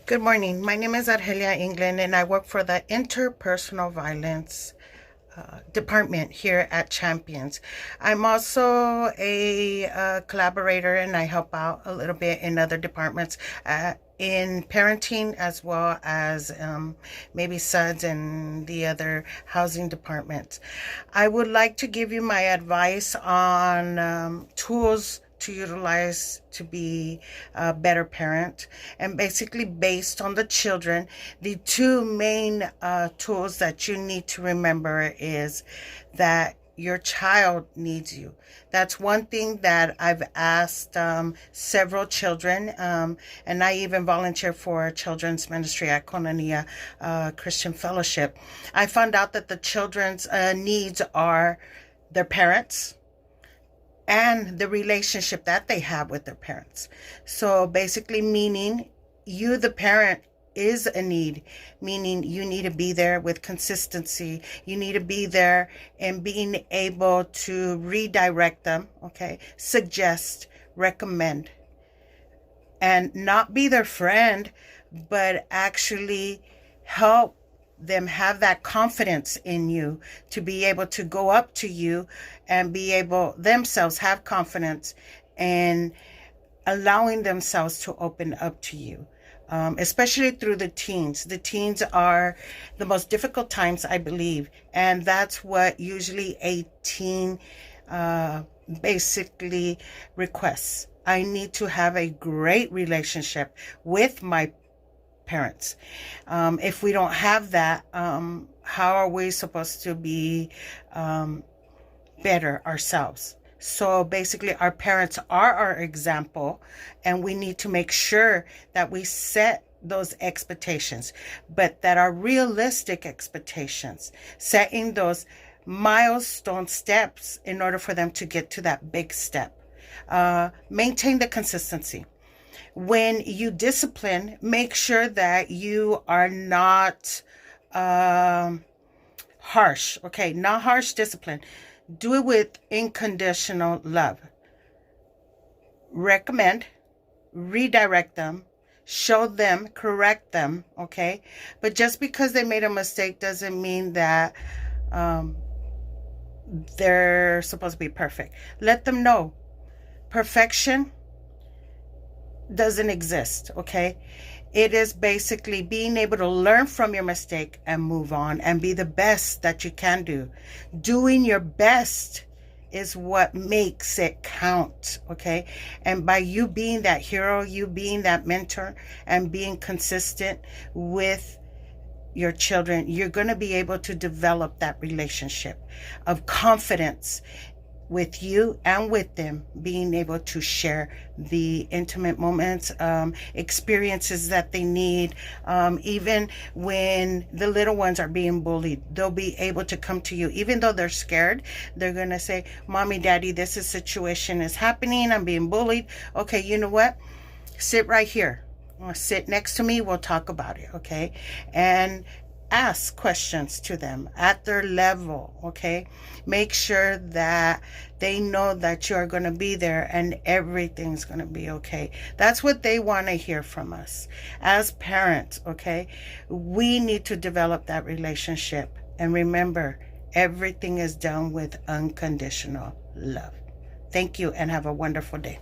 Good morning. My name is Argelia England, and I work for the Interpersonal Violence Department here at Champions. I'm also a collaborator, and I help out a little bit in other departments in parenting, as well as maybe SUDS and the other housing departments. I would like to give you my advice on tools to utilize to be a better parent, and basically based on the children. The two main tools that you need to remember is that your child needs you. That's one thing that I've asked several children, and I even volunteer for children's ministry at Koinonia Christian Fellowship. I found out that the children's needs are their parents and the relationship that they have with their parents. So basically, meaning you, the parent, is a need, meaning you need to be there with consistency. You need to be there and being able to redirect them, okay? Suggest, recommend, and not be their friend, but actually help them have that confidence in you to be able to go up to you and be able themselves have confidence and allowing themselves to open up to you, especially through the teens. The teens are the most difficult times, I believe, and that's what usually a teen basically requests. I need to have a great relationship with my parents. If we don't have that, how are we supposed to be better ourselves? So basically, our parents are our example, and we need to make sure that we set those expectations, but that are realistic expectations, setting those milestone steps in order for them to get to that big step. Maintain the consistency. When you discipline, make sure that you are not harsh. Okay, not harsh discipline. Do it with unconditional love. Recommend, redirect them, show them, correct them. Okay, but just because they made a mistake doesn't mean that they're supposed to be perfect. Let them know perfection doesn't exist, okay? It is basically being able to learn from your mistake and move on and be the best that you can do. Doing your best is what makes it count, okay? And by you being that hero, you being that mentor, and being consistent with your children, you're going to be able to develop that relationship of confidence with you and with them, being able to share the intimate moments, experiences that they need. Even when the little ones are being bullied, they'll be able to come to you. Even though they're scared, they're going to say, Mommy, Daddy, this is situation is happening. I'm being bullied. Okay, you know what? Sit right here. Sit next to me. We'll talk about it, okay? And ask questions to them at their level, okay? Make sure that they know that you're going to be there and everything's going to be okay. That's what they want to hear from us as parents, okay? We need to develop that relationship. And remember, everything is done with unconditional love. Thank you and have a wonderful day.